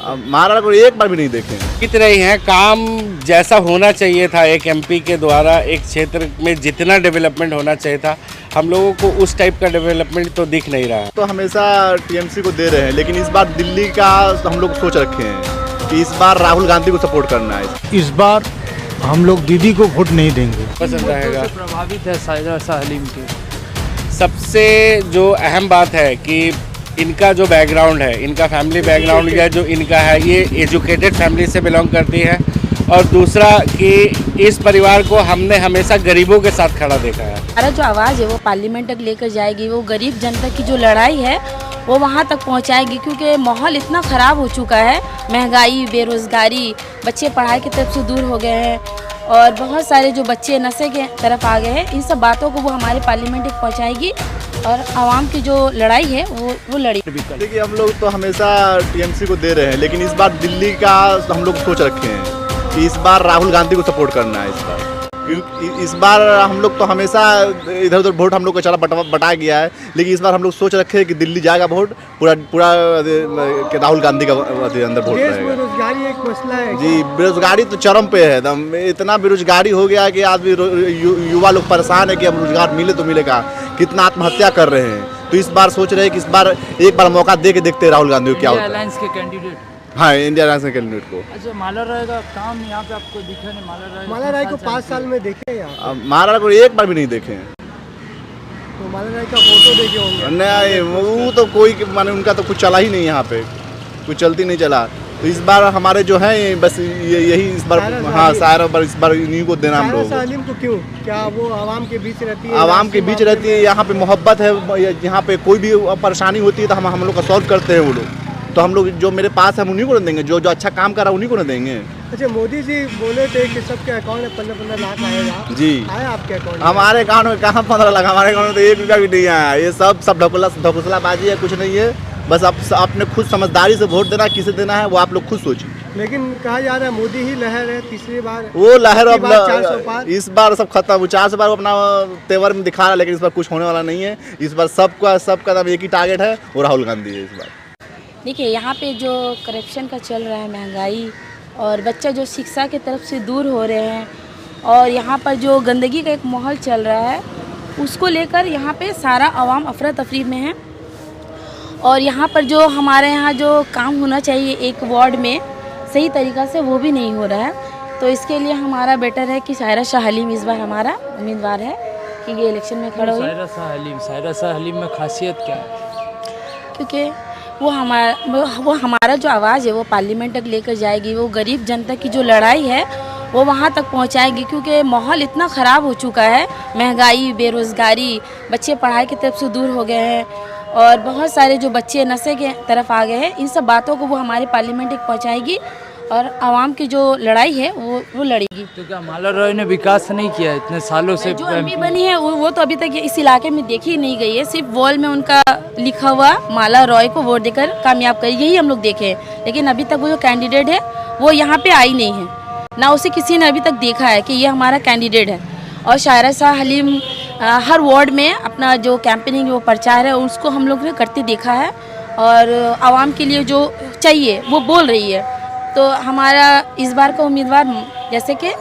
महाराणा को एक बार भी नहीं देखे। जीत रही हैं। काम जैसा होना चाहिए था एक एमपी के द्वारा एक क्षेत्र में जितना डेवलपमेंट होना चाहिए था, हम लोगों को उस टाइप का डेवलपमेंट तो दिख नहीं रहा है। तो हमेशा टीएमसी को दे रहे हैं, लेकिन इस बार दिल्ली का हम लोग सोच रखे हैं कि इस बार राहुल गांधी को सपोर्ट करना है। इस बार हम लोग दीदी को वोट नहीं देंगे। पसंद रहेगा। प्रभावित है सायरा शाह हलीम के। सबसे जो अहम बात है कि इनका जो बैकग्राउंड है, इनका फैमिली बैकग्राउंड या जो इनका है, ये एजुकेटेड फैमिली से बिलोंग करती है। और दूसरा कि इस परिवार को हमने हमेशा गरीबों के साथ खड़ा देखा है। हमारा जो आवाज़ है वो पार्लियामेंट तक लेकर जाएगी, वो गरीब जनता की जो लड़ाई है वो वहाँ तक पहुँचाएगी, क्योंकि माहौल इतना ख़राब हो चुका है। महंगाई, बेरोज़गारी, बच्चे पढ़ाई की तरफ से दूर हो गए हैं और बहुत सारे जो बच्चे नशे के तरफ आ गए हैं। इन सब बातों को वो हमारे पार्लियामेंट तक पहुँचाएगी और आवाम की जो लड़ाई है वो लड़ेगी। देखिए, हम लोग तो हमेशा टीएमसी को दे रहे हैं, लेकिन इस बार दिल्ली का हम लोग सोच रखे हैं कि इस बार राहुल गांधी को सपोर्ट करना है। इस बार हम लोग तो हमेशा इधर उधर वोट हम लोग को चला बटा गया है, लेकिन इस बार हम लोग सोच रखे हैं कि दिल्ली जाएगा वोट पूरा राहुल गांधी का अंदर वोट रहेगा। बेरोजगारी एक मसला है जी, बेरोजगारी तो चरम पे है एकदम। इतना बेरोजगारी हो गया है कि आदमी युवा लोग परेशान है कि अब रोजगार मिले तो मिलेगा। कितना आत्महत्या कर रहे हैं। तो इस बार सोच रहे हैं कि इस बार एक बार मौका दे के देखते हैं राहुल गांधी को क्या होता है। अलायंस के कैंडिडेट। हाँ, इंडिया अलायंस के कैंडिडेट को। अच्छा, माला राय का काम यहाँ पे आपको दिखा नहीं? माला राय को 5 साल में देखे यहाँ? महाराणा को एक बार भी नहीं देखे। तो माला राय का फोटो देखे होंगे? नहीं, वो तो कोई माने उनका तो कुछ चला ही नहीं यहाँ पे, कुछ चलती नहीं चला। तो इस बार हमारे जो है बस यही इस बार, हाँ सारा बार इस बार इन्हीं को देना हम लोग। सालिम को क्यों? क्या वो आवाम के बीच रहती है? आवाम के बीच रहती है, यहाँ पे मोहब्बत है। यहाँ पे कोई भी परेशानी होती है तो हम लोग का सॉल्व करते हैं वो लोग। तो हम लोग जो मेरे पास है हम उन्हीं को देंगे, जो अच्छा काम कर रहा है उन्हीं को देंगे। अच्छा, मोदी जी बोले थे कि सबके अकाउंट में 15-15 लाख आएगा। जी, आया आपके अकाउंट? हमारे अकाउंट में कहाँ 15 लाख? हमारे अकाउंट में तो 1 रुपया भी नहीं आया। ये सब ढकोसलाबाजी है, कुछ नहीं है। बस आप अपने खुद समझदारी से वोट देना, किसे देना है वो आप लोग खुद सोचिए। लेकिन कहा जा रहा है मोदी ही लहर है तीसरी बार। वो लहर अब 400 पार। इस बार सब खत्म। 400 बार वो अपना तेवर में दिखा रहा है, लेकिन इस बार कुछ होने वाला नहीं है। इस बार सबका एक ही टारगेट है, वो राहुल गांधी है इस बार। देखिए, यहाँ पे जो करप्शन का चल रहा है, महंगाई और बच्चा जो शिक्षा की तरफ से दूर हो रहे हैं और यहाँ पर जो गंदगी का एक माहौल चल रहा है, उसको लेकर यहाँ पे सारा आवाम अफरा तफरी में है। और यहाँ पर जो हमारे यहाँ जो काम होना चाहिए एक वार्ड में सही तरीक़ा से, वो भी नहीं हो रहा है। तो इसके लिए हमारा बेटर है कि सायरा शाह हलीम इस बार हमारा उम्मीदवार है कि ये इलेक्शन में खड़ा हो। सायरा शाह हलीम में खासियत क्या है? क्योंकि वो हमारा जो आवाज़ है वो पार्लियामेंट तक लेकर जाएगी, वो गरीब जनता की जो लड़ाई है वो वहाँ तक पहुँचाएगी, क्योंकि माहौल इतना ख़राब हो चुका है। महंगाई, बेरोज़गारी, बच्चे पढ़ाई की तरफ से दूर हो गए हैं और बहुत सारे जो बच्चे नशे के तरफ आ गए हैं। इन सब बातों को वो हमारे पार्लियामेंट तक पहुँचाएगी और आवाम की जो लड़ाई है वो लड़ेगी। तो क्या माला राय ने विकास नहीं किया इतने सालों से? जो एमपी बनी है वो तो अभी तक इस इलाके में देखी नहीं गई है। सिर्फ वॉल में उनका लिखा हुआ माला राय को वोट देकर कामयाब करी, यही हम लोग देखे हैं। लेकिन अभी तक वो जो कैंडिडेट है वो यहाँ पे आई नहीं है, ना उसे किसी ने अभी तक देखा है कि ये हमारा कैंडिडेट है। और सायरा शाह हलीम हर वार्ड में अपना जो कैंपेनिंग, वो प्रचार है, उसको हम लोग ने करते देखा है और आवाम के लिए जो चाहिए वो बोल रही है। तो हमारा इस बार का उम्मीदवार जैसे कि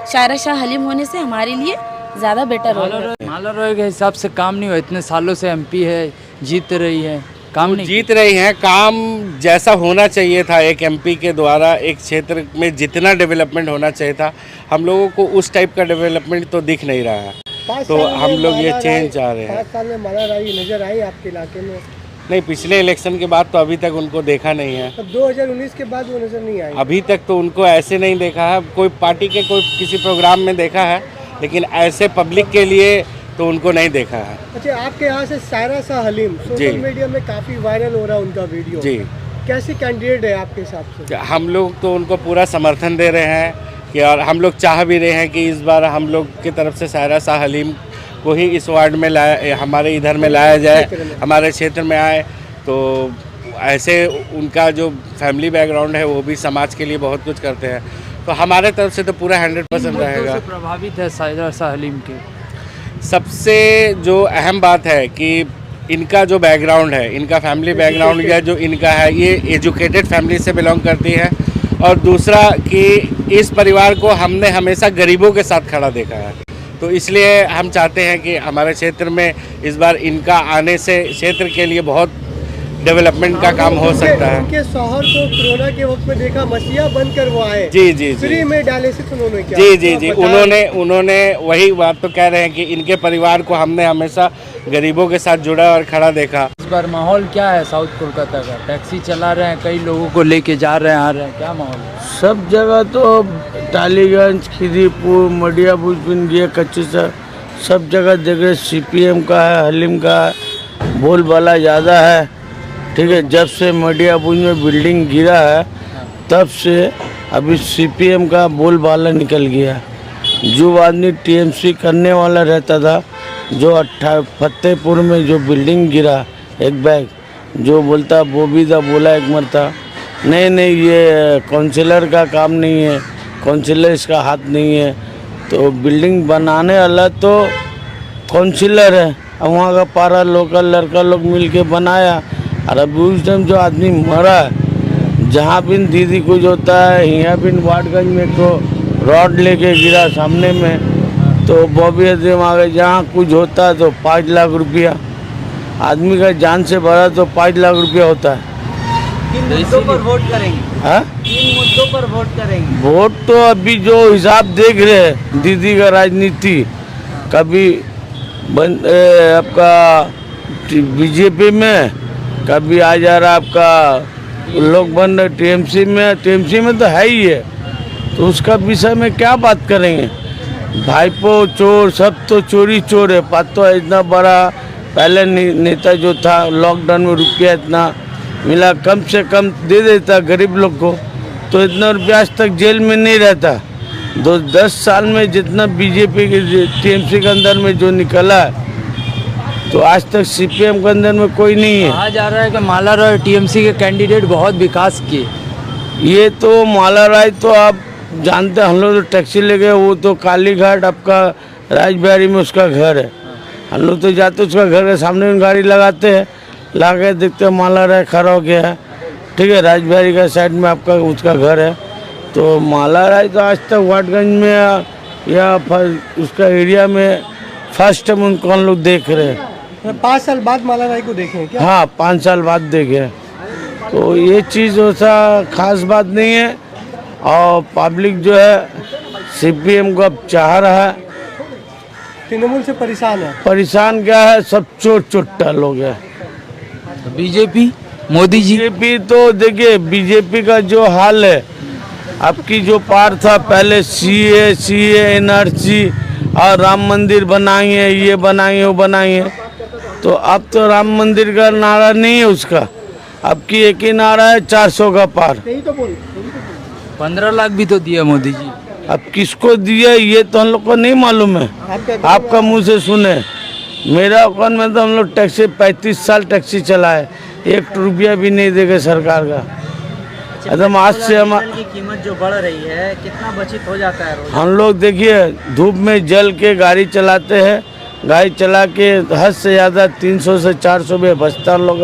सायरा शाह हलीम होने से हमारे लिए ज़्यादा बेटर होगा। माला राय के हिसाब से काम नहीं हुआ, इतने सालों से एमपी है, जीत रही है, काम नहीं जीत रही हैं। काम जैसा होना चाहिए था एक एमपी के द्वारा एक क्षेत्र में जितना डेवलपमेंट होना चाहिए था, हम लोगों को उस टाइप का डेवलपमेंट तो दिख नहीं रहा है। तो हम लोग ये चेंज चाह रहे हैं। 5 साल में माला राय नजर आई आपके इलाके में? नहीं, पिछले इलेक्शन के बाद तो अभी तक उनको देखा नहीं है। तो 2019 के बाद वो नजर नहीं आई? अभी तक तो उनको ऐसे नहीं देखा है। कोई पार्टी के कोई किसी प्रोग्राम में देखा है, लेकिन ऐसे पब्लिक के लिए तो उनको नहीं देखा है। अच्छा, आपके यहाँ से सायरा शाह हलीम सोशल मीडिया में काफ़ी वायरल हो रहा है उनका वीडियो। जी, कैसी कैंडिडेट है आपके हिसाब से? हम लोग तो उनको पूरा समर्थन दे रहे हैं कि, और हम लोग चाह भी रहे हैं कि इस बार हम लोग की तरफ से सायरा शाह हलीम को ही इस वार्ड में लाया, हमारे इधर में लाया जाए, हमारे क्षेत्र में आए। तो ऐसे उनका जो फैमिली बैकग्राउंड है वो भी समाज के लिए बहुत कुछ करते हैं। तो हमारे तरफ से तो पूरा 100% रहेगा। प्रभावित है सायरा शाह हलीम के। सबसे जो अहम बात है कि इनका जो बैकग्राउंड है, इनका फैमिली बैकग्राउंड या जो इनका है, ये एजुकेटेड फैमिली से बिलोंग करती है। और दूसरा कि इस परिवार को हमने हमेशा गरीबों के साथ खड़ा देखा है, तो इसलिए हम चाहते हैं कि हमारे क्षेत्र में इस बार इनका आने से क्षेत्र के लिए बहुत डेवलपमेंट का काम हो सकता है। उनके शौहर को कोरोना के वक्त में देखा, मसीहा बनकर वो आए, जी जी जी, फ्री में डायलिसिस उन्होंने किया। जी जी जी, उन्होंने वही बात तो कह रहे हैं कि इनके परिवार को हमने हमेशा गरीबों के साथ जुड़ा और खड़ा देखा। इस बार माहौल क्या है साउथ कोलकाता का? टैक्सी चला रहे हैं, कई लोगों को लेके जा रहे हैं, आ रहे हैं, क्या माहौल है? सब जगह तो टालीगंज, खिदीपुर, मडिया बुजबिन, कच्ची सब जगह देख रहे CPM का है, हलीम का है, बोलबाला ज़्यादा है। ठीक है, जब से मडिया बुज में बिल्डिंग गिरा है तब से अभी CPM का बोलबाला निकल गया। जो आदमी TMC करने वाला रहता था, जो फतेहपुर में जो बिल्डिंग गिरा, एक बैग जो बोलता बोबीदा बोला एक मरता, नहीं ये काउंसिलर का काम नहीं है, काउंसिलर इसका हाथ नहीं है, तो बिल्डिंग बनाने वाला तो काउंसिलर है। अब वहाँ का पारा लोकल लड़का लोग मिल के बनाया, और अभी उस टाइम जो आदमी मरा है, जहाँ भी दीदी कुछ होता है, यहाँ भी वाटगंज में तो रॉड लेके गिरा सामने में, तो बॉबी अदम आ गए, जहाँ कुछ होता है तो 5 लाख रुपया, आदमी का जान से भरा तो 5 लाख रुपया होता है। किन मुद्दों पर वोट करेंगे? हाँ, किन मुद्दों पर वोट करेंगे? वोट तो अभी जो हिसाब देख रहे हैं, दीदी का राजनीति कभी आपका BJP में, कभी आ जा रहा आपका लोग बन रहे TMC में तो है ही है, तो उसका विषय में क्या बात करेंगे? भाईपो चोर, सब तो चोरी चोर है। बात तो इतना बड़ा पहले नेता जो था, लॉकडाउन में रुपया इतना मिला, कम से कम दे देता गरीब लोग को, तो इतना रुपया आज तक जेल में नहीं रहता। 10 साल में जितना BJP के TMC के अंदर में जो निकला है, तो आज तक CPM के अंदर में कोई नहीं है। कहा जा रहा है कि माला रॉय TMC के कैंडिडेट बहुत विकास किए। ये तो माला राय तो आप जानते हैं, हम लोग तो टैक्सी ले गए, वो तो कालीघाट आपका राजबिहारी में उसका घर है, हम लोग तो जाते उसका घर के सामने में गाड़ी लगाते हैं, ला के देखते हैं माला राय खड़ा हो गया है। ठीक है, राजबिहारी का साइड में आपका उसका घर है, तो माला राय तो आज तक वाटगंज में या उसका एरिया में फर्स्ट टाइम उनको हम लोग देख रहे हैं। 5 साल बाद माला राय को देखे हैं क्या? हाँ, 5 साल बाद देखे, तो ये चीज़ वैसा खास बात नहीं है। और पब्लिक जो है CPM को अब चाह रहा है, तृणमूल से परेशान है। परेशान क्या है, सब चोर चोट्टा लोग है। BJP मोदी जी, BJP तो देखिए, BJP का जो हाल है, आपकी जो पार था पहले CA NRC और राम मंदिर बनाएंगे, ये बनाएंगे वो बनाएंगे, तो अब तो राम मंदिर का नारा नहीं है उसका, अब की एक ही नारा है 400 का पार। 15 लाख भी तो दिया मोदी जी। अब किसको दिया ये तो हम लोग को नहीं मालूम है, आपका मुंह से सुने। मेरा अकाउंट में तो हम लोग टैक्सी 35 साल टैक्सी चलाए, 1 रुपया भी नहीं देगा सरकार का। एकदम आज से हम की कीमत जो बढ़ रही है, कितना बचत हो जाता है रोज? हम लोग देखिए धूप में जल के गाड़ी चलाते हैं, गाड़ी चला के हद से ज़्यादा 300 से 400 में बचता लोग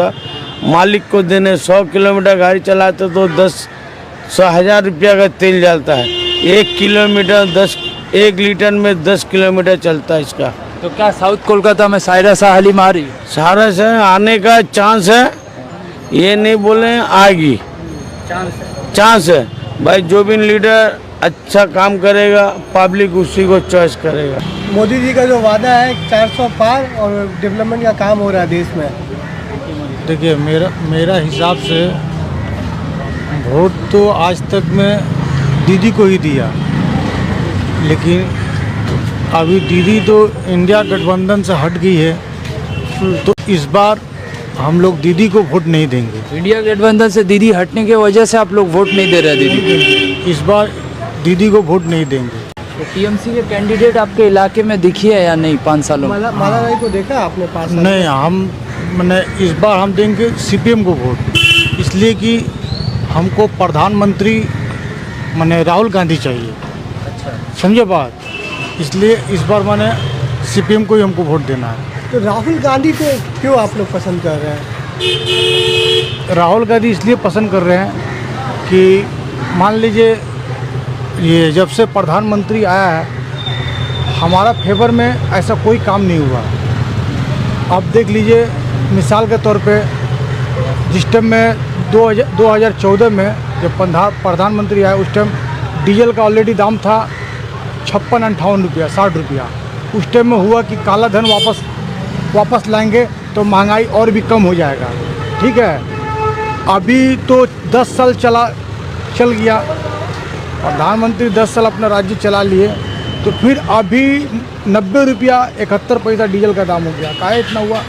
मालिक को देने। 100 किलोमीटर गाड़ी चलाते तो 10,000 रुपया का तेल जलता है, 1 लीटर में 10 किलोमीटर चलता है इसका। तो क्या साउथ कोलकाता में सायरा शाह हलीम आ रही? सारा से आने का चांस है, ये नहीं बोले आएगी, चांस है भाई। जो भी लीडर अच्छा काम करेगा, पब्लिक उसी को चॉइस करेगा। मोदी जी का जो वादा है 400 पार और डेवलपमेंट का काम हो रहा है देश में। देखिए, मेरा हिसाब से वोट तो आज तक मैं दीदी को ही दिया, लेकिन अभी दीदी तो इंडिया गठबंधन से हट गई है, तो इस बार हम लोग दीदी को वोट नहीं देंगे। इंडिया गठबंधन से दीदी हटने की वजह से आप लोग वोट नहीं दे रहे दीदी? इस बार दीदी को वोट नहीं देंगे। तो TMC के कैंडिडेट आपके इलाके में दिखी है या नहीं 5 सालों में? माला राय को देखा आपने 5 साल? नहीं, हम मैंने इस बार हम देंगे CPM को वोट, इसलिए कि हमको प्रधानमंत्री मैंने राहुल गांधी चाहिए। अच्छा, समझे बात, इसलिए इस बार मैंने CPM को ही हमको वोट देना है। तो राहुल गांधी को क्यों आप लोग पसंद कर रहे हैं? राहुल गांधी इसलिए पसंद कर रहे हैं कि मान लीजिए ये जब से प्रधानमंत्री आया है हमारा फेवर में ऐसा कोई काम नहीं हुआ। आप देख लीजिए मिसाल के तौर पे जिस टाइम में 2014 में जब प्रधानमंत्री आया उस टाइम डीजल का ऑलरेडी दाम था 56-58 रुपया 60 रुपया। उस टाइम में हुआ कि काला धन वापस लाएंगे तो महंगाई और भी कम हो जाएगा। ठीक है, अभी तो 10 साल चल गया, प्रधानमंत्री 10 साल अपना राज्य चला लिए, तो फिर अभी 90 रुपया 71 पैसा डीजल का दाम हो गया। काहे इतना हुआ?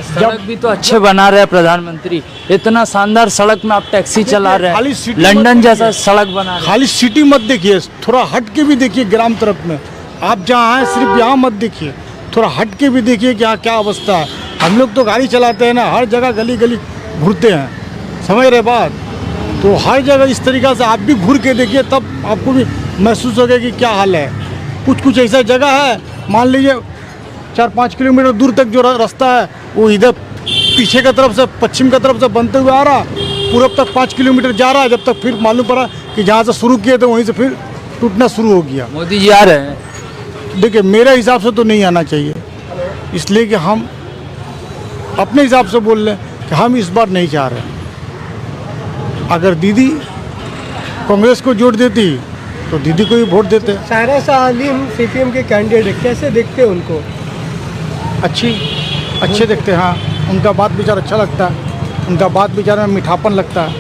सड़क भी तो अच्छे बना रहे हैं प्रधानमंत्री, इतना शानदार सड़क में आप टैक्सी चला रहे खाली हैं, सिटी लंदन मत जैसा देखिए। सड़क बना रहे हैं। खाली सिटी मत देखिए, थोड़ा हट के भी देखिए ग्राम तरफ में। आप जहाँ हैं सिर्फ यहाँ मत देखिए, थोड़ा हट के भी देखिए क्या क्या अवस्था है। हम लोग तो गाड़ी चलाते हैं ना, हर जगह गली गली घूरते हैं, समझ रहे बात? तो हर जगह इस तरीक़ा से आप भी घूर के देखिए, तब आपको भी महसूस होगा कि क्या हाल है। कुछ ऐसा जगह है, मान लीजिए 4-5 किलोमीटर दूर तक जो रास्ता है वो इधर पीछे की तरफ से पश्चिम की तरफ से बनते हुए आ रहा, पूरब तक 5 किलोमीटर जा रहा है, जब तक फिर मालूम पड़ा कि जहाँ से शुरू किए थे वहीं से फिर टूटना शुरू हो गया। मोदी जी आ रहे हैं, देखिए मेरे हिसाब से तो नहीं आना चाहिए, इसलिए कि हम अपने हिसाब से बोल रहे हैं कि हम इस बार नहीं चाह रहे। अगर दीदी कांग्रेस को जोड़ देती तो दीदी को ही वोट देते। सायरा शाह हलीम सीपीएम के कैंडिडेट है, कैसे देखते हैं उनको? अच्छे देखते हैं, हाँ, उनका बात विचार अच्छा लगता है, उनका बात विचार में मीठापन लगता है।